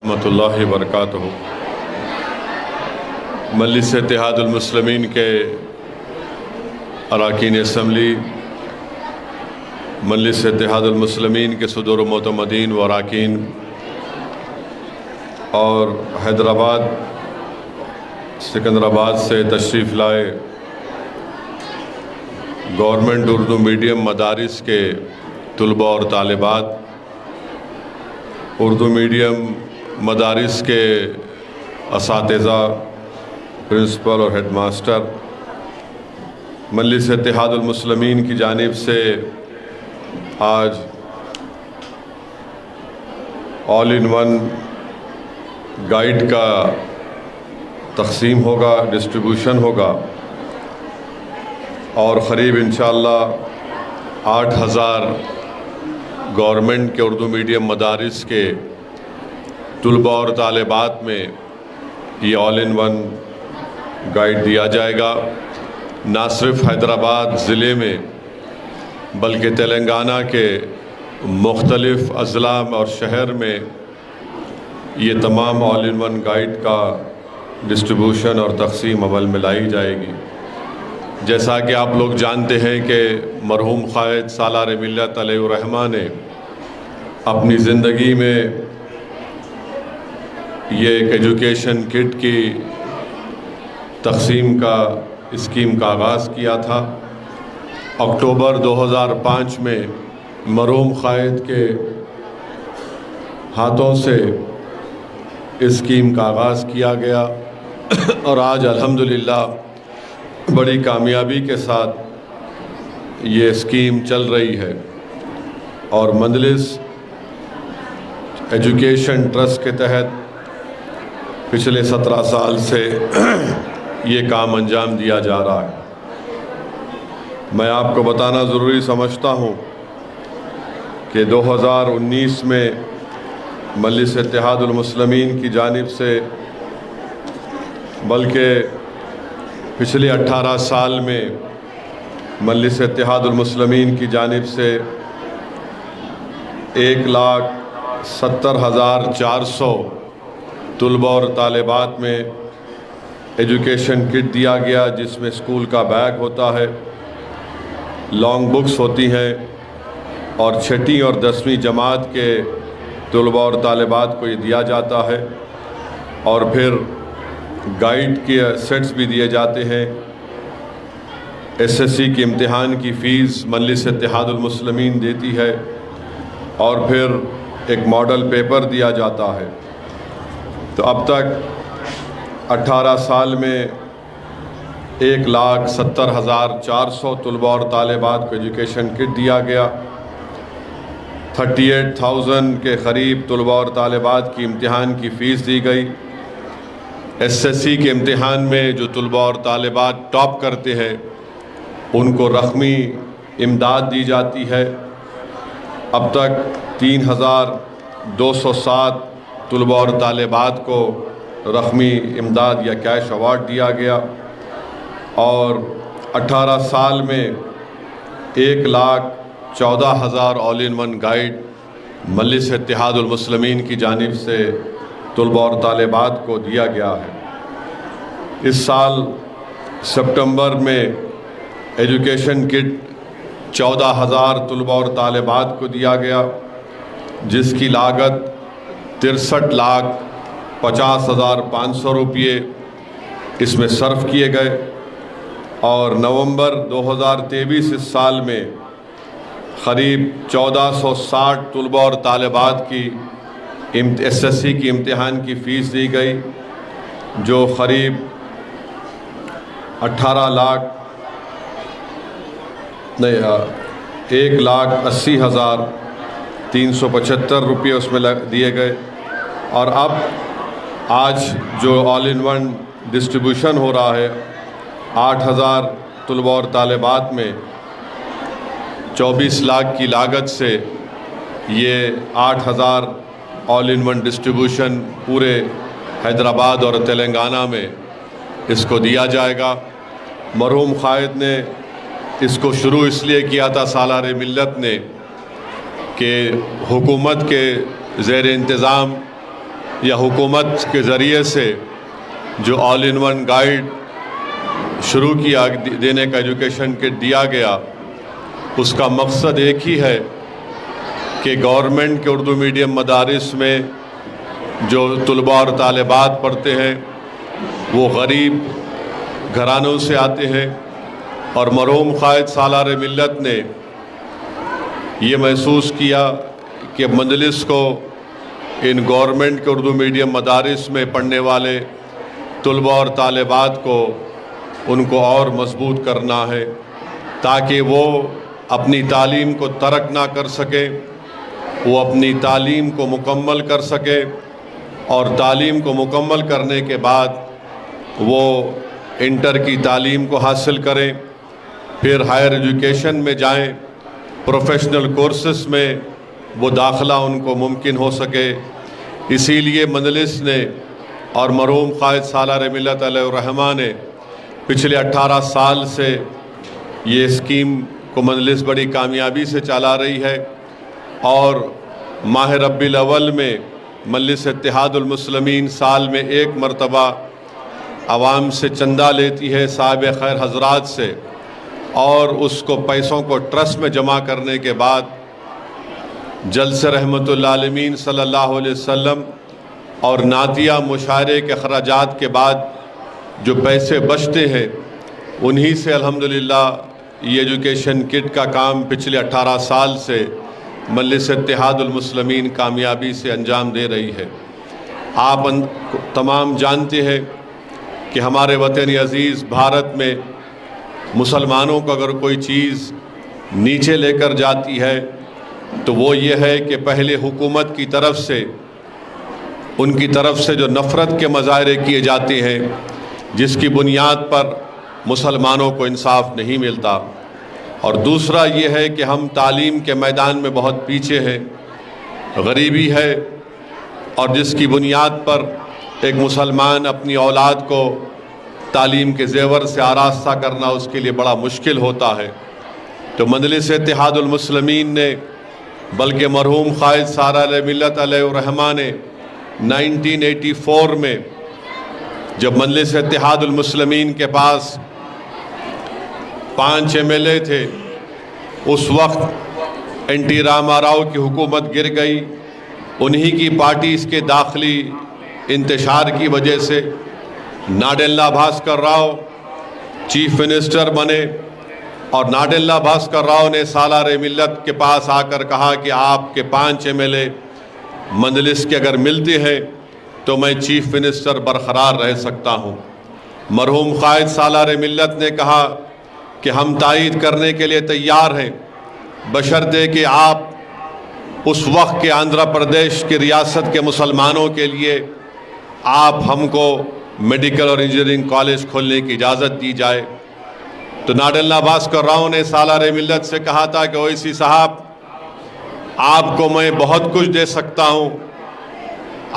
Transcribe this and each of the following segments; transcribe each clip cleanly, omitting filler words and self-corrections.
رحمۃ اللہ وبرکاتہ۔ مجلس اتحاد المسلمین کے اراکین اسمبلی، مجلس اتحاد المسلمین کے صدور و معتمدین و اراکین اور حیدرآباد سکندرآباد سے تشریف لائے گورنمنٹ اردو میڈیم مدارس کے طلباء اور طالبات، اردو میڈیم مدارس کے اساتذہ، پرنسپل اور ہیڈ ماسٹر، مجلس اتحاد المسلمین کی جانب سے آج آل ان ون گائیڈ کا تقسیم ہوگا، ڈسٹریبیوشن ہوگا، اور قریب انشاءاللہ 8,000 گورنمنٹ کے اردو میڈیم مدارس کے طلباء اور طالبات میں یہ آل ان ون گائیڈ دیا جائے گا۔ نہ صرف حیدرآباد ضلع میں بلکہ تلنگانہ کے مختلف اضلاع اور شہر میں یہ تمام آل ان ون گائیڈ کا ڈسٹریبیوشن اور تقسیم عمل میں لائی جائے گی۔ جیسا کہ آپ لوگ جانتے ہیں کہ مرحوم قائد سالار ملت علیہ الرحمہ نے اپنی زندگی میں یہ ایک ایجوکیشن کٹ کی تقسیم کا اسکیم کا آغاز کیا تھا۔ اکتوبر 2005 میں مرحوم قائد کے ہاتھوں سے اسکیم کا آغاز کیا گیا اور آج الحمدللہ بڑی کامیابی کے ساتھ یہ اسکیم چل رہی ہے، اور مجلس ایجوکیشن ٹرسٹ کے تحت پچھلے 17 سال سے یہ کام انجام دیا جا رہا ہے۔ میں آپ کو بتانا ضروری سمجھتا ہوں کہ 2019 میں مجلس اتحاد المسلمین کی جانب سے، بلکہ پچھلے 18 سال میں مجلس اتحاد المسلمین کی جانب سے 1,70,400 طلباء اور طالبات میں ایجوکیشن کٹ دیا گیا، جس میں اسکول کا بیگ ہوتا ہے، لانگ بکس ہوتی ہیں، اور 6ٹھی اور 10ویں جماعت کے طلباء اور طالبات کو یہ دیا جاتا ہے، اور پھر گائیڈ کے سیٹس بھی دیے جاتے ہیں۔ SSC کے امتحان کی فیس مجلس اتحاد المسلمین دیتی ہے، اور پھر ایک ماڈل پیپر دیا جاتا ہے۔ تو اب تک 18 سال میں 1,70,400 طلباء اور طالبات کو ایجوکیشن کٹ دیا گیا۔ 38,000 کے قریب طلباء اور طالبات کی امتحان کی فیس دی گئی۔ SSC کے امتحان میں جو طلباء اور طالبات ٹاپ کرتے ہیں ان کو رقمی امداد دی جاتی ہے۔ اب تک 3,207 طلباء اور طالبات کو رقمی امداد یا کیش ایوارڈ دیا گیا، اور 18 سال میں 1,14,000 آل ان ون گائیڈ مجلس اتحاد المسلمین کی جانب سے طلباء اور طالبات کو دیا گیا ہے۔ اس سال سپٹمبر میں ایجوکیشن کٹ 14,000 طلباء اور طالبات کو دیا گیا، جس کی لاگت 63,50,500 روپیے اس میں صرف کیے گئے، اور نومبر 2023 اس سال میں قریب 1,460 طلباء اور طالبات کی SSC کی امتحان کی فیس دی گئی، جو قریب 1,80,375 روپئے اس میں دیے گئے۔ اور اب آج جو آل ان ون ڈسٹریبیوشن ہو رہا ہے 8,000 طلباء اور طالبات میں 24 لاکھ کی لاگت سے، یہ 8,000 آل ان ون ڈسٹریبیوشن پورے حیدرآباد اور تلنگانہ میں اس کو دیا جائے گا۔ مرحوم قائد نے اس کو شروع اس لیے کیا تھا سالار ملت نے کہ حکومت کے زیر انتظام یا حکومت کے ذریعے سے جو آل ان ون گائیڈ شروع کیا دینے کا ایجوکیشن کٹ دیا گیا، اس کا مقصد ایک ہی ہے کہ گورنمنٹ کے اردو میڈیم مدارس میں جو طلباء اور طالبات پڑھتے ہیں وہ غریب گھرانوں سے آتے ہیں، اور مرحوم قائد سالار ملت نے یہ محسوس کیا کہ مجلس کو ان گورنمنٹ کے اردو میڈیم مدارس میں پڑھنے والے طلباء اور طالبات کو ان کو اور مضبوط کرنا ہے تاکہ وہ اپنی تعلیم کو ترک نہ کر سکے، وہ اپنی تعلیم کو مکمل کر سکے، اور تعلیم کو مکمل کرنے کے بعد وہ انٹر کی تعلیم کو حاصل کریں، پھر ہائر ایجوکیشن میں جائیں، پروفیشنل کورسز میں وہ داخلہ ان کو ممکن ہو سکے۔ اسی لیے مجلس نے اور مرحوم قائد سالار ملت علیہ الرحمہ نے پچھلے 18 سال سے یہ اسکیم کو مجلس بڑی کامیابی سے چلا رہی ہے، اور ماہ ربیع الاول میں مجلس اتحاد المسلمین سال میں ایک مرتبہ عوام سے چندہ لیتی ہے، صاحب خیر حضرات سے، اور اس کو پیسوں کو ٹرسٹ میں جمع کرنے کے بعد جلسہ رحمت العالمین صلی اللہ علیہ وسلم اور نعتیہ مشاعرے کے اخراجات کے بعد جو پیسے بچتے ہیں انہی سے الحمدللہ یہ ایجوکیشن کٹ کا کام پچھلے 18 سال سے مجلس اتحاد المسلمین کامیابی سے انجام دے رہی ہے۔ آپ تمام جانتے ہیں کہ ہمارے وطن عزیز بھارت میں مسلمانوں کو اگر کوئی چیز نیچے لے کر جاتی ہے تو وہ یہ ہے کہ پہلے حکومت کی طرف سے ان کی طرف سے جو نفرت کے مظاہرے کیے جاتے ہیں، جس کی بنیاد پر مسلمانوں کو انصاف نہیں ملتا، اور دوسرا یہ ہے کہ ہم تعلیم کے میدان میں بہت پیچھے ہیں، غریبی ہے، اور جس کی بنیاد پر ایک مسلمان اپنی اولاد کو تعلیم کے زیور سے آراستہ کرنا اس کے لیے بڑا مشکل ہوتا ہے۔ تو مجلس اتحاد المسلمین نے بلکہ مرحوم قائد سالار ملت علیہ الرحمہ نے 1984 میں جب مجلس اتحاد المسلمین کے پاس 5 MLA تھے، اس وقت این ٹی راما راؤ کی حکومت گر گئی، انہی کی پارٹی اس کے داخلی انتشار کی وجہ سے ناڈیلا بھاسکر راؤ چیف منسٹر بنے، اور ناڈیلا بھاسکر راؤ نے سالار ملت کے پاس آ کر کہا کہ آپ کے 5 MLA مجلس کے اگر ملتے ہیں تو میں چیف منسٹر برقرار رہ سکتا ہوں۔ مرحوم قائد سالار ملت نے کہا کہ ہم تائید کرنے کے لیے تیار ہیں، بشرطے کہ آپ اس وقت کے آندھرا پردیش کی ریاست کے مسلمانوں کے لیے آپ ہم کو میڈیکل اور انجینئرنگ کالج کھولنے کی اجازت دی جائے۔ تو ناڈیلا بھاسکر راؤ نے سالار ملت سے کہا تھا کہ اویسی صاحب، آپ کو میں بہت کچھ دے سکتا ہوں،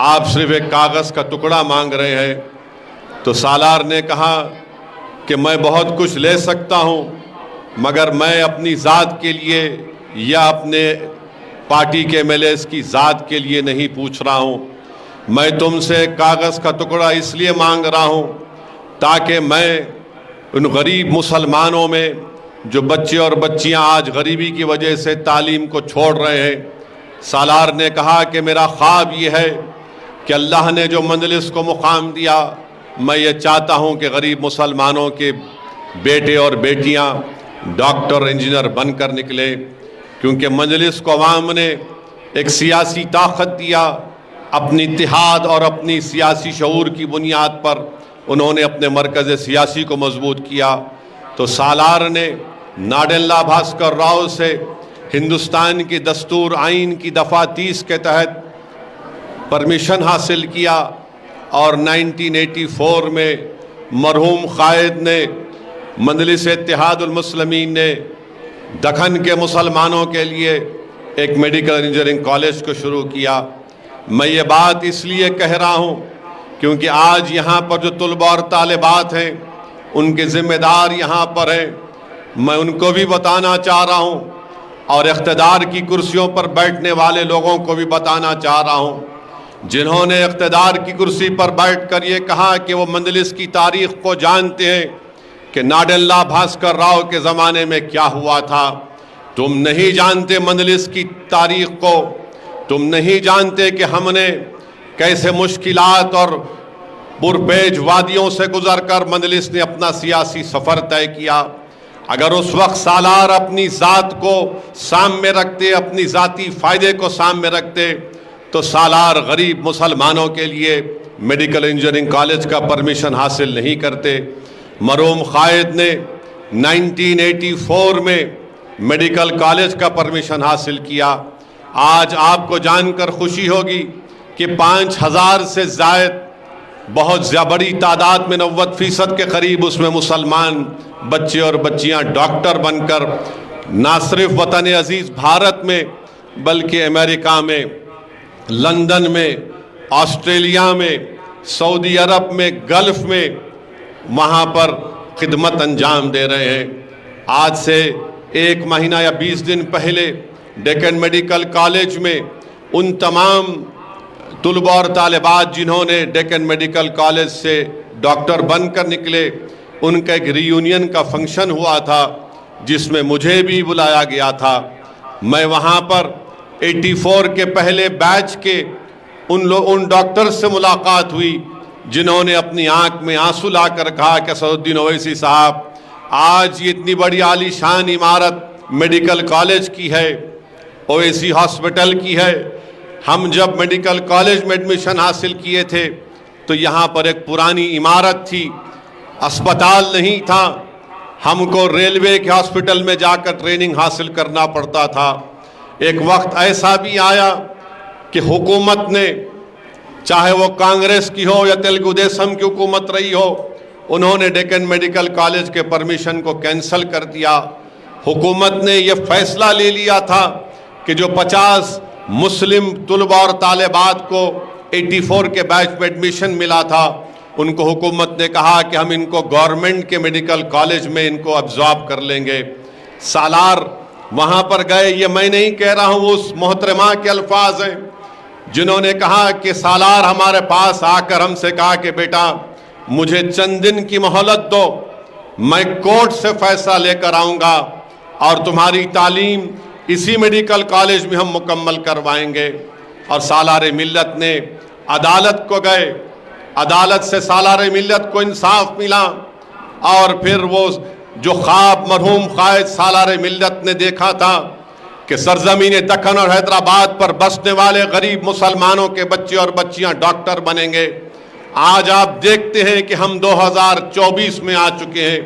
آپ صرف ایک کاغذ کا ٹکڑا مانگ رہے ہیں۔ تو سالار نے کہا کہ میں بہت کچھ لے سکتا ہوں، مگر میں اپنی ذات کے لیے یا اپنے پارٹی کے MLAs کی ذات کے لیے نہیں پوچھ رہا ہوں، میں تم سے کاغذ کا ٹکڑا اس لیے مانگ رہا ہوں تاکہ میں ان غریب مسلمانوں میں جو بچے اور بچیاں آج غریبی کی وجہ سے تعلیم کو چھوڑ رہے ہیں، سالار نے کہا کہ میرا خواب یہ ہے کہ اللہ نے جو مجلس کو مقام دیا، میں یہ چاہتا ہوں کہ غریب مسلمانوں کے بیٹے اور بیٹیاں ڈاکٹر انجینئر بن کر نکلیں، کیونکہ مجلس کو عوام نے ایک سیاسی طاقت دیا، اپنی اتحاد اور اپنی سیاسی شعور کی بنیاد پر انہوں نے اپنے مرکز سیاسی کو مضبوط کیا۔ تو سالار نے ناڈیلا بھاسکر راؤ سے ہندوستان کی دستور آئین کی دفعہ 30 کے تحت پرمیشن حاصل کیا، اور 1984 میں مرحوم قائد نے مجلس اتحاد المسلمین نے دکن کے مسلمانوں کے لیے ایک میڈیکل انجینئرنگ کالج کو شروع کیا۔ میں یہ بات اس لیے کہہ رہا ہوں کیونکہ آج یہاں پر جو طلباء اور طالبات ہیں، ان کے ذمہ دار یہاں پر ہیں، میں ان کو بھی بتانا چاہ رہا ہوں، اور اقتدار کی کرسیوں پر بیٹھنے والے لوگوں کو بھی بتانا چاہ رہا ہوں جنہوں نے اقتدار کی کرسی پر بیٹھ کر یہ کہا کہ وہ مجلس کی تاریخ کو جانتے ہیں کہ ناڈلا بھاسکر راؤ کے زمانے میں کیا ہوا تھا۔ تم نہیں جانتے مجلس کی تاریخ کو، تم نہیں جانتے کہ ہم نے کیسے مشکلات اور پرپیچ وادیوں سے گزر کر مجلس نے اپنا سیاسی سفر طے کیا۔ اگر اس وقت سالار اپنی ذات کو سامنے رکھتے، اپنی ذاتی فائدے کو سامنے رکھتے، تو سالار غریب مسلمانوں کے لیے میڈیکل انجینئرنگ کالج کا پرمیشن حاصل نہیں کرتے۔ مرحوم قائد نے 1984 میں میڈیکل کالج کا پرمیشن حاصل کیا۔ آج آپ کو جان کر خوشی ہوگی کہ 5000 سے زائد بہت بڑی تعداد میں 90% کے قریب اس میں مسلمان بچے اور بچیاں ڈاکٹر بن کر نہ صرف وطن عزیز بھارت میں بلکہ امریکہ میں، لندن میں، آسٹریلیا میں، سعودی عرب میں، گلف میں وہاں پر خدمت انجام دے رہے ہیں۔ آج سے 1 مہینہ یا 20 دن پہلے ڈیکن میڈیکل کالج میں ان تمام طلباء اور طالبات جنہوں نے ڈیکن میڈیکل کالج سے ڈاکٹر بن کر نکلے، ان کا ایک ری یونین کا فنکشن ہوا تھا جس میں مجھے بھی بلایا گیا تھا۔ میں وہاں پر 84 کے پہلے بیچ کے ان ڈاکٹر سے ملاقات ہوئی جنہوں نے اپنی آنکھ میں آنسو لا کر کہا کہ اسد الدین اویسی صاحب، آج یہ اتنی بڑی عالی شان عمارت میڈیکل کالج کی ہے، اویسی ہاسپٹل کی ہے۔ ہم جب میڈیکل کالج میں ایڈمیشن حاصل کیے تھے تو یہاں پر ایک پرانی عمارت تھی، اسپتال نہیں تھا، ہم کو ریلوے کے ہاسپٹل میں جا کر ٹریننگ حاصل کرنا پڑتا تھا۔ ایک وقت ایسا بھی آیا کہ حکومت نے، چاہے وہ کانگریس کی ہو یا تیلگو دیسم کی حکومت رہی ہو، انہوں نے ڈیکن میڈیکل کالج کے پرمیشن کو کینسل کر دیا۔ حکومت نے یہ فیصلہ لے لیا تھا کہ جو 50 مسلم طلباء اور طالبات کو 84 کے بیچ میں ایڈمیشن ملا تھا، ان کو حکومت نے کہا کہ ہم ان کو گورنمنٹ کے میڈیکل کالج میں ان کو ابزارب کر لیں گے۔ سالار وہاں پر گئے، یہ میں نہیں کہہ رہا ہوں، اس محترمہ کے الفاظ ہیں جنہوں نے کہا کہ سالار ہمارے پاس آ کر ہم سے کہا کہ بیٹا مجھے چند دن کی مہلت دو، میں کورٹ سے فیصلہ لے کر آؤں گا اور تمہاری تعلیم اسی میڈیکل کالج میں ہم مکمل کروائیں گے۔ اور سالار ملت نے عدالت کو گئے، عدالت سے سالار ملت کو انصاف ملا، اور پھر وہ جو خواب مرحوم قائد سالار ملت نے دیکھا تھا کہ سرزمین دکن اور حیدرآباد پر بسنے والے غریب مسلمانوں کے بچے اور بچیاں ڈاکٹر بنیں گے، آج آپ دیکھتے ہیں کہ ہم 2024 میں آ چکے ہیں۔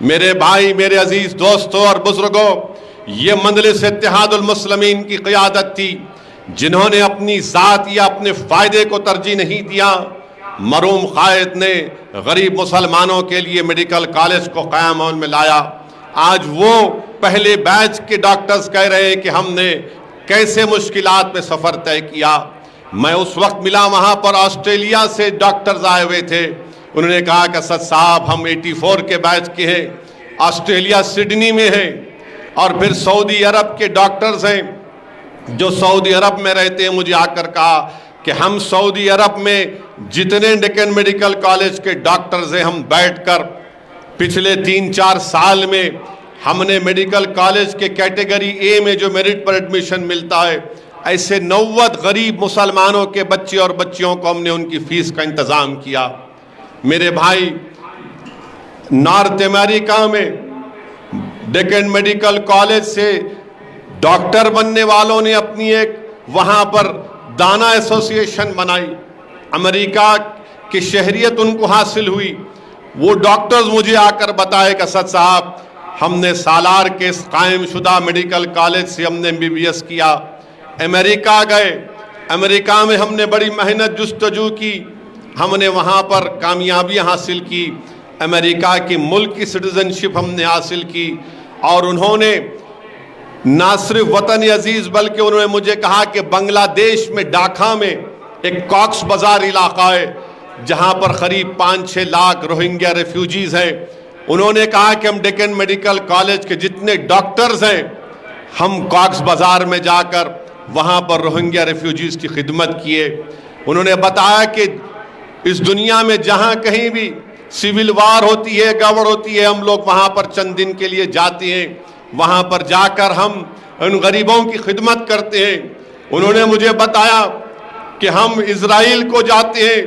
میرے بھائی، میرے عزیز دوستوں اور بزرگوں، یہ مجلس اتحاد المسلمین کی قیادت تھی جنہوں نے اپنی ذات یا اپنے فائدے کو ترجیح نہیں دیا۔ مرحوم قائد نے غریب مسلمانوں کے لیے میڈیکل کالج کو قیام میں لایا۔ آج وہ پہلے بیچ کے ڈاکٹرز کہہ رہے ہیں کہ ہم نے کیسے مشکلات میں سفر طے کیا۔ میں اس وقت ملا، وہاں پر آسٹریلیا سے ڈاکٹرز آئے ہوئے تھے، انہوں نے کہا کہ اسد صاحب ہم 84 کے بیچ کے ہیں، آسٹریلیا سڈنی میں ہیں، اور پھر سعودی عرب کے ڈاکٹرز ہیں جو سعودی عرب میں رہتے ہیں، مجھے آ کر کہا کہ ہم سعودی عرب میں جتنے ڈیکن میڈیکل کالج کے ڈاکٹرز ہیں، ہم بیٹھ کر پچھلے 3-4 سال میں ہم نے میڈیکل کالج کے کیٹیگری اے میں جو میرٹ پر ایڈمیشن ملتا ہے، ایسے 90 غریب مسلمانوں کے بچے اور بچیوں کو ہم نے ان کی فیس کا انتظام کیا۔ میرے بھائی، نارتھ امریکہ میں ڈیکن میڈیکل کالج سے ڈاکٹر بننے والوں نے اپنی ایک وہاں پر دانا ایسوسی ایشن بنائی، امریکہ کی شہریت ان کو حاصل ہوئی۔ وہ ڈاکٹرز مجھے آ کر بتائے کہ اسد صاحب ہم نے سالار کے اس قائم شدہ میڈیکل کالج سے ہم نے MBBS کیا، امریکہ گئے، امریکہ میں ہم نے بڑی محنت جستجو کی، ہم نے وہاں پر کامیابیاں حاصل کی، امریکہ کی ملک کی سٹیزنشپ ہم نے حاصل کی، اور انہوں نے نہ صرف وطن عزیز بلکہ انہوں نے مجھے کہا کہ بنگلہ دیش میں ڈھاکہ میں ایک کاکس بازار علاقہ ہے جہاں پر قریب 5-6 لاکھ روہنگیا ریفیوجیز ہیں۔ انہوں نے کہا کہ ہم ڈیکن میڈیکل کالج کے جتنے ڈاکٹرز ہیں، ہم کاکس بازار میں جا کر وہاں پر روہنگیا ریفیوجیز کی خدمت کیے۔ انہوں نے بتایا کہ اس دنیا میں جہاں کہیں بھی سول وار ہوتی ہے، گڑبڑ ہوتی ہے، ہم لوگ وہاں پر چند دن کے لیے جاتے ہیں، وہاں پر جا کر ہم ان غریبوں کی خدمت کرتے ہیں۔ انہوں نے مجھے بتایا کہ ہم اسرائیل کو جاتے ہیں،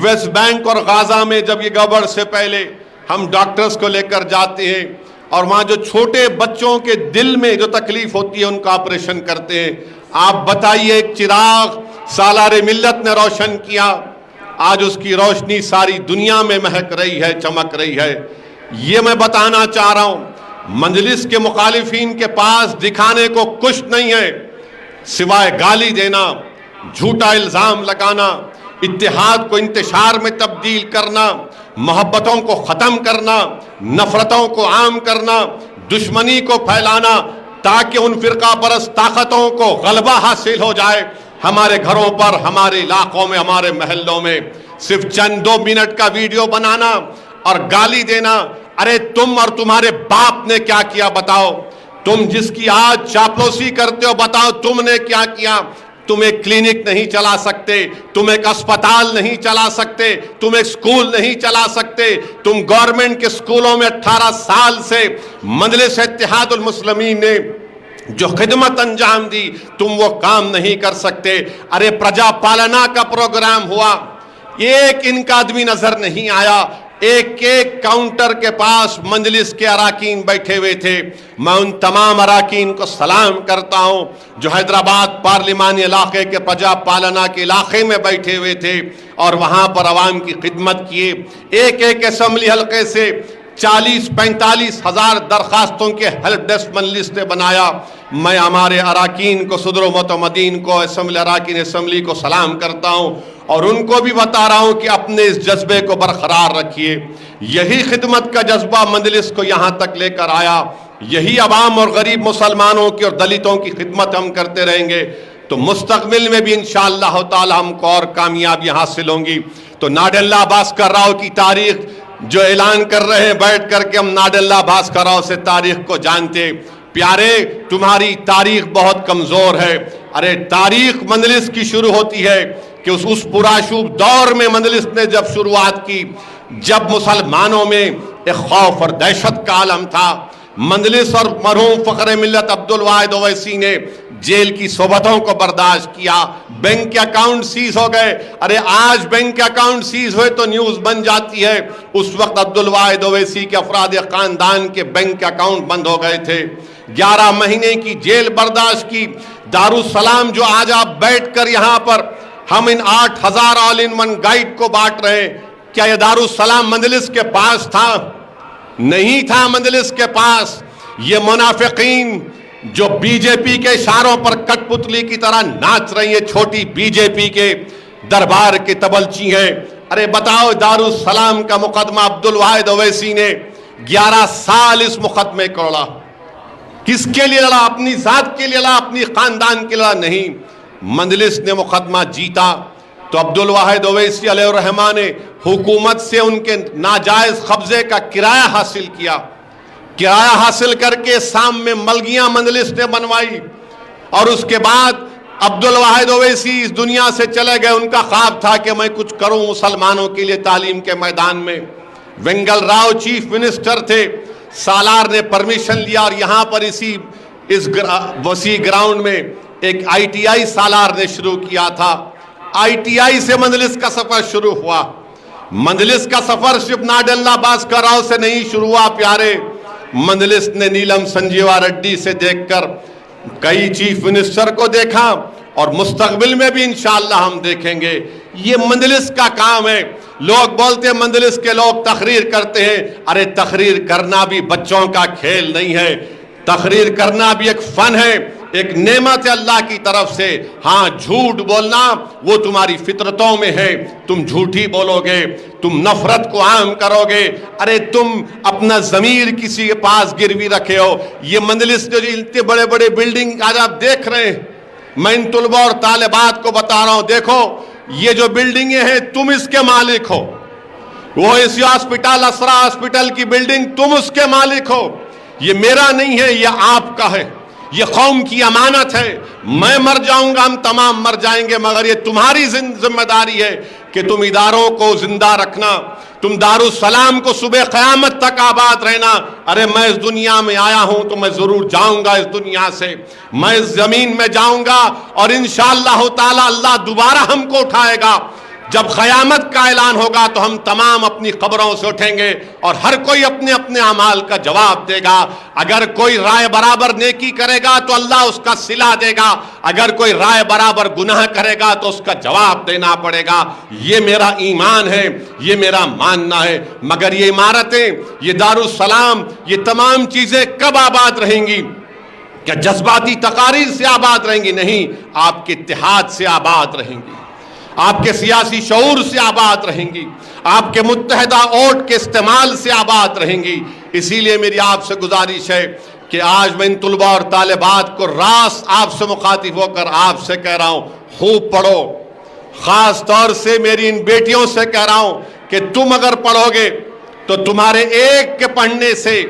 ویسٹ بینک اور غازہ میں جب یہ گڑبڑ سے پہلے ہم ڈاکٹرز کو لے کر جاتے ہیں اور وہاں جو چھوٹے بچوں کے دل میں جو تکلیف ہوتی ہے ان کا آپریشن کرتے ہیں۔ آپ بتائیے، ایک چراغ سالار ملت نے روشن کیا، آج اس کی روشنی ساری دنیا میں مہک رہی ہے، چمک رہی ہے۔ یہ میں بتانا چاہ رہا ہوں، مجلس کے مخالفین کے پاس دکھانے کو کچھ نہیں ہے سوائے گالی دینا، جھوٹا الزام لگانا، اتحاد کو انتشار میں تبدیل کرنا، محبتوں کو ختم کرنا، نفرتوں کو عام کرنا، دشمنی کو پھیلانا، تاکہ ان فرقہ پرست طاقتوں کو غلبہ حاصل ہو جائے ہمارے گھروں پر، ہمارے علاقوں میں، ہمارے محلوں میں۔ صرف چند 2 منٹ کا ویڈیو بنانا اور گالی دینا، ارے تم اور تمہارے باپ نے کیا کیا بتاؤ؟ تم جس کی آج چاپلوسی کرتے ہو بتاؤ تم نے کیا کیا؟ تم ایک کلینک نہیں چلا سکتے، تم ایک اسپتال نہیں چلا سکتے، تم ایک سکول نہیں چلا سکتے، تم گورنمنٹ کے سکولوں میں 18 سال سے مجلس اتحاد المسلمین نے جو خدمت انجام دی تم وہ کام نہیں کر سکتے۔ ارے پرجا پالنا کا پروگرام ہوا، ایک ان کا آدمی نظر نہیں آیا، ایک ایک کاؤنٹر کے پاس مجلس کے اراکین بیٹھے ہوئے تھے۔ میں ان تمام اراکین کو سلام کرتا ہوں جو حیدرآباد پارلیمانی علاقے کے پرجا پالنا کے علاقے میں بیٹھے ہوئے تھے اور وہاں پر عوام کی خدمت کیے۔ ایک ایک اسمبلی حلقے سے 40-45 ہزار درخواستوں کے ہیلپ ڈیسک مجلس نے بنایا۔ میں ہمارے اراکین کو، صدر و معتمدین کو، اسمبلی اراکین اسمبلی کو سلام کرتا ہوں اور ان کو بھی بتا رہا ہوں کہ اپنے اس جذبے کو برقرار رکھیے۔ یہی خدمت کا جذبہ مجلس کو یہاں تک لے کر آیا، یہی عوام اور غریب مسلمانوں کی اور دلتوں کی خدمت ہم کرتے رہیں گے تو مستقبل میں بھی انشاءاللہ تعالی ہم کو اور کامیابی حاصل ہوں گی۔ تو ناڈلہ بھاسکر راؤ کی تاریخ جو اعلان کر رہے ہیں بیٹھ کر کے، ہم ناڈلہ بھاسکر راؤ سے تاریخ کو جانتے۔ پیارے، تمہاری تاریخ بہت کمزور ہے۔ ارے تاریخ مجلس کی شروع ہوتی ہے کہ اس پرآشوب دور میں مجلس نے جب شروعات کی، جب مسلمانوں میں ایک خوف اور دہشت کا عالم تھا، مجلس اور مرحوم فخر ملت عبدالواحد اویسی نے جیل کی صحبتوں کو برداشت کیا، بینک کے اکاؤنٹ سیز ہو گئے۔ ارے آج بینک کے اکاؤنٹ سیز ہوئے تو نیوز بن جاتی ہے، اس وقت عبدالواحد اویسی کے افراد خاندان کے بینک کے اکاؤنٹ بند ہو گئے تھے۔ 11 مہینے کی جیل برداشت کی۔ دارالسلام جو آج آپ بیٹھ کر یہاں پر ہم ان 8000 آل ان ون گائیڈ کو بانٹ رہے ہیں، کیا یہ دارالسلام مجلس کے پاس تھا؟ نہیں تھا مجلس کے پاس۔ یہ منافقین جو بی جے پی کے اشاروں پر کٹ پتلی کی طرح ناچ رہی ہیں، چھوٹی بی جے پی کے دربار کے تبلچی ہیں۔ ارے بتاؤ، دارالسلام کا مقدمہ عبدالواحد اویسی نے 11 سال اس مقدمے کو لڑا۔ کس کے لیے لڑا؟ اپنی ذات کے لیے لڑا، اپنی خاندان کے لیے لڑا نہیں۔ مجلس نے مقدمہ جیتا تو عبدالواحد اویسی علیہ الرحمہ نے حکومت سے ان کے ناجائز قبضے کا کرایہ حاصل کیا۔ کرایہ حاصل کر کے سام میں ملگیاں مجلس نے بنوائی اور اس کے بعد عبدالواحد اویسی اس دنیا سے چلے گئے۔ ان کا خواب تھا کہ میں کچھ کروں مسلمانوں کے لیے تعلیم کے میدان میں۔ وینگل راؤ چیف منسٹر تھے، سالار نے پرمیشن لیا اور یہاں پر اس وسیع گراؤنڈ میں ایک ITI سالار نے شروع کیا تھا۔ ITI سے مجلس کا سفر شروع ہوا۔ مجلس کا سفر صرف ناڈلہ بھاسکر راؤ سے نہیں شروع ہوا پیارے، مجلس نے نیلم سنجیوا ریڈی سے دیکھ کر کئی چیف منسٹر کو دیکھا اور مستقبل میں بھی انشاءاللہ ہم دیکھیں گے۔ یہ مجلس کا کام ہے۔ لوگ بولتے ہیں مجلس کے لوگ تقریر کرتے ہیں، ارے تقریر کرنا بھی بچوں کا کھیل نہیں ہے، تقریر کرنا بھی ایک فن ہے، ایک نعمت ہے اللہ کی طرف سے۔ ہاں، جھوٹ بولنا وہ تمہاری فطرتوں میں ہے، تم جھوٹی بولو گے، تم نفرت کو عام کرو گے، ارے تم اپنا ضمیر کسی کے پاس گروی رکھے ہو۔ یہ مجلس جو اتنے بڑے بڑے بلڈنگ آج آپ دیکھ رہے ہیں، میں ان طلباء اور طالبات کو بتا رہا ہوں، دیکھو یہ جو بلڈنگیں ہیں تم اس کے مالک ہو، وہ اسی ہاسپٹل اسرا ہاسپٹل کی بلڈنگ تم اس کے مالک ہو، یہ میرا نہیں ہے، یہ آپ کا ہے۔ یہ قوم کی امانت ہے. میں مر جاؤں گا, ہم تمام مر جائیں گے, مگر یہ تمہاری ذمہ داری ہے کہ تم اداروں کو زندہ رکھنا, تم دارالسلام کو صبح قیامت تک آباد رہنا. ارے میں اس دنیا میں آیا ہوں تو میں ضرور جاؤں گا اس دنیا سے, میں اس زمین میں جاؤں گا, اور انشاءاللہ تعالی اللہ دوبارہ ہم کو اٹھائے گا. جب قیامت کا اعلان ہوگا تو ہم تمام اپنی قبروں سے اٹھیں گے, اور ہر کوئی اپنے اپنے اعمال کا جواب دے گا. اگر کوئی رائے برابر نیکی کرے گا تو اللہ اس کا صلہ دے گا, اگر کوئی رائے برابر گناہ کرے گا تو اس کا جواب دینا پڑے گا. یہ میرا ایمان ہے, یہ میرا ماننا ہے. مگر یہ عمارتیں, یہ دارالسلام, یہ تمام چیزیں کب آباد رہیں گی؟ کیا جذباتی تقاریر سے آباد رہیں گی؟ نہیں, آپ کے اتحاد سے آباد رہیں گی, آپ کے سیاسی شعور سے آباد رہیں گی, آپ کے متحدہ ووٹ کے استعمال سے آباد رہیں گی. اسی لیے میری آپ سے گزارش ہے کہ آج میں ان طلباء اور طالبات کو راست آپ سے مخاطب ہو کر آپ سے کہہ رہا ہوں, خوب پڑھو. خاص طور سے میری ان بیٹیوں سے کہہ رہا ہوں کہ تم اگر پڑھو گے تو تمہارے ایک کے پڑھنے سے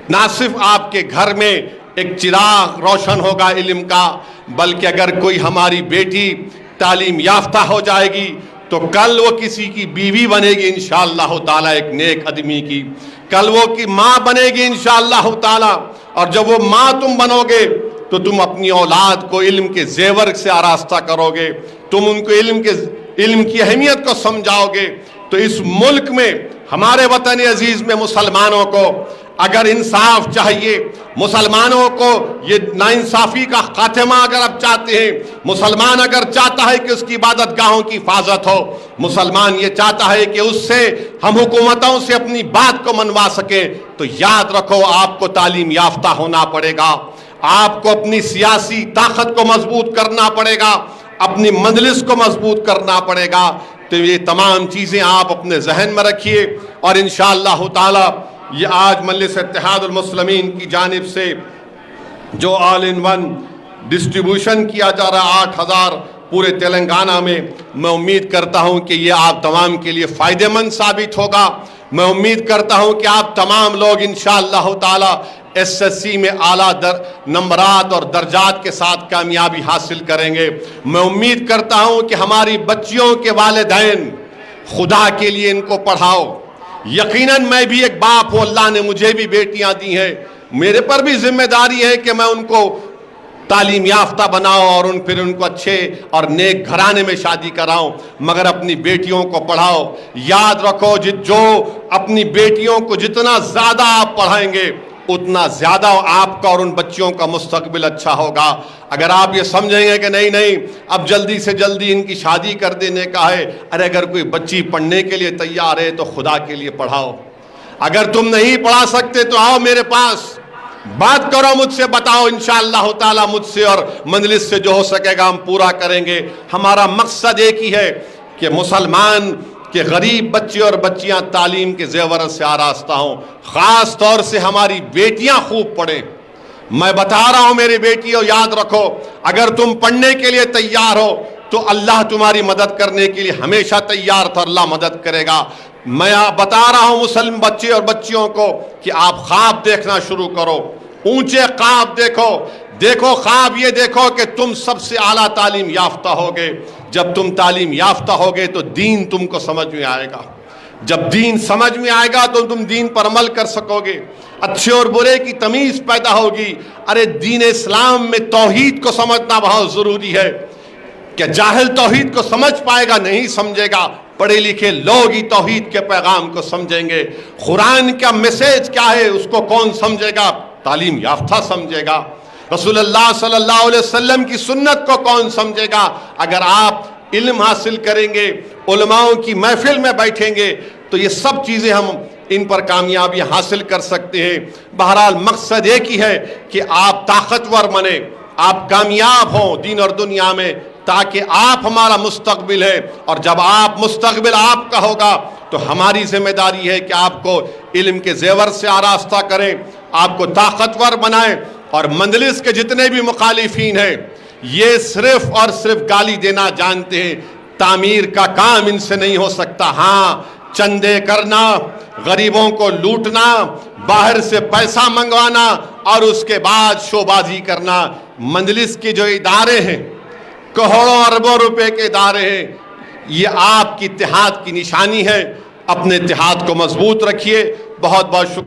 نہ صرف آپ کے گھر میں ایک چراغ روشن ہوگا علم کا, بلکہ اگر کوئی ہماری بیٹی تعلیم یافتہ ہو جائے گی تو کل وہ کسی کی بیوی بنے گی انشاءاللہ تعالی, ایک نیک آدمی کی. کل وہ کی ماں بنے گی انشاءاللہ تعالی, اور جب وہ ماں تم بنو گے تو تم اپنی اولاد کو علم کے زیور سے آراستہ کرو گے, تم ان کو علم کی اہمیت کو سمجھاؤ گے. تو اس ملک میں, ہمارے وطن عزیز میں مسلمانوں کو اگر انصاف چاہیے, مسلمانوں کو یہ ناانصافی کا خاتمہ اگر آپ چاہتے ہیں, مسلمان اگر چاہتا ہے کہ اس کی عبادت گاہوں کی حفاظت ہو, مسلمان یہ چاہتا ہے کہ اس سے ہم حکومتوں سے اپنی بات کو منوا سکیں, تو یاد رکھو آپ کو تعلیم یافتہ ہونا پڑے گا, آپ کو اپنی سیاسی طاقت کو مضبوط کرنا پڑے گا, اپنی مجلس کو مضبوط کرنا پڑے گا. تو یہ تمام چیزیں آپ اپنے ذہن میں رکھیے, اور انشاءاللہ تعالی یہ آج مجلس اتحاد المسلمین کی جانب سے جو آل ان ون ڈسٹریبیوشن کیا جا رہا 8000 پورے تلنگانہ میں, میں امید کرتا ہوں کہ یہ آپ تمام کے لیے فائدہ مند ثابت ہوگا. میں امید کرتا ہوں کہ آپ تمام لوگ انشاءاللہ تعالی SSC میں اعلیٰ نمبرات اور درجات کے ساتھ کامیابی حاصل کریں گے. میں امید کرتا ہوں کہ ہماری بچیوں کے والدین خدا کے لیے ان کو پڑھاؤ. یقیناً میں بھی ایک باپ ہوں, اللہ نے مجھے بھی بیٹیاں دی ہیں, میرے پر بھی ذمہ داری ہے کہ میں ان کو تعلیم یافتہ بناؤ اور پھر ان کو اچھے اور نیک گھرانے میں شادی کراؤں. مگر اپنی بیٹیوں کو پڑھاؤ. یاد رکھو جو اپنی بیٹیوں کو جتنا زیادہ آپ پڑھائیں گے اتنا زیادہ آپ کا اور ان بچیوں کا مستقبل اچھا ہوگا. اگر آپ یہ سمجھیں گے کہ نہیں اب جلدی سے جلدی ان کی شادی کر دینے کا ہے, ارے اگر کوئی بچی پڑھنے کے لیے تیار ہے تو خدا کے لیے پڑھاؤ. اگر تم نہیں پڑھا سکتے تو آؤ میرے پاس, بات کرو مجھ سے, بتاؤ, انشاءاللہ تعالی مجھ سے اور مجلس سے جو ہو سکے گا ہم پورا کریں گے. ہمارا مقصد ایک ہی ہے کہ مسلمان کہ غریب بچے اور بچیاں تعلیم کے زیور سے آراستہ ہوں. خاص طور سے ہماری بیٹیاں خوب پڑھیں. میں بتا رہا ہوں میری بیٹیوں, یاد رکھو اگر تم پڑھنے کے لیے تیار ہو تو اللہ تمہاری مدد کرنے کے لیے ہمیشہ تیار تھا, اللہ مدد کرے گا. میں بتا رہا ہوں مسلم بچے اور بچیوں کو کہ آپ خواب دیکھنا شروع کرو, اونچے خواب دیکھو خواب یہ دیکھو کہ تم سب سے اعلیٰ تعلیم یافتہ ہوگے. جب تم تعلیم یافتہ ہوگے تو دین تم کو سمجھ میں آئے گا. جب دین سمجھ میں آئے گا تو تم دین پر عمل کر سکو گے, اچھے اور برے کی تمیز پیدا ہوگی. ارے دین اسلام میں توحید کو سمجھنا بہت ضروری ہے. کہ جاہل توحید کو سمجھ پائے گا؟ نہیں سمجھے گا. پڑھے لکھے لوگ ہی توحید کے پیغام کو سمجھیں گے. قرآن کا میسیج کیا ہے اس کو کون سمجھے گا؟ تعلیم یافتہ سمجھے گا. رسول اللہ صلی اللہ علیہ وسلم کی سنت کو کون سمجھے گا؟ اگر آپ علم حاصل کریں گے, علماؤں کی محفل میں بیٹھیں گے, تو یہ سب چیزیں ہم ان پر کامیابی حاصل کر سکتے ہیں. بہرحال مقصد ایک ہی ہے کہ آپ طاقتور بنیں, آپ کامیاب ہوں دین اور دنیا میں, تاکہ آپ ہمارا مستقبل ہے. اور جب آپ مستقبل آپ کا ہوگا تو ہماری ذمہ داری ہے کہ آپ کو علم کے زیور سے آراستہ کریں, آپ کو طاقتور بنائیں. اور مجلس کے جتنے بھی مخالفین ہیں یہ صرف اور صرف گالی دینا جانتے ہیں, تعمیر کا کام ان سے نہیں ہو سکتا. ہاں, چندے کرنا, غریبوں کو لوٹنا, باہر سے پیسہ منگوانا اور اس کے بعد شوبازی کرنا. مجلس کے جو ادارے ہیں کروڑوں اربوں روپے کے ادارے ہیں, یہ آپ کی اتحاد کی نشانی ہے. اپنے اتحاد کو مضبوط رکھیے. بہت بہت شکریہ.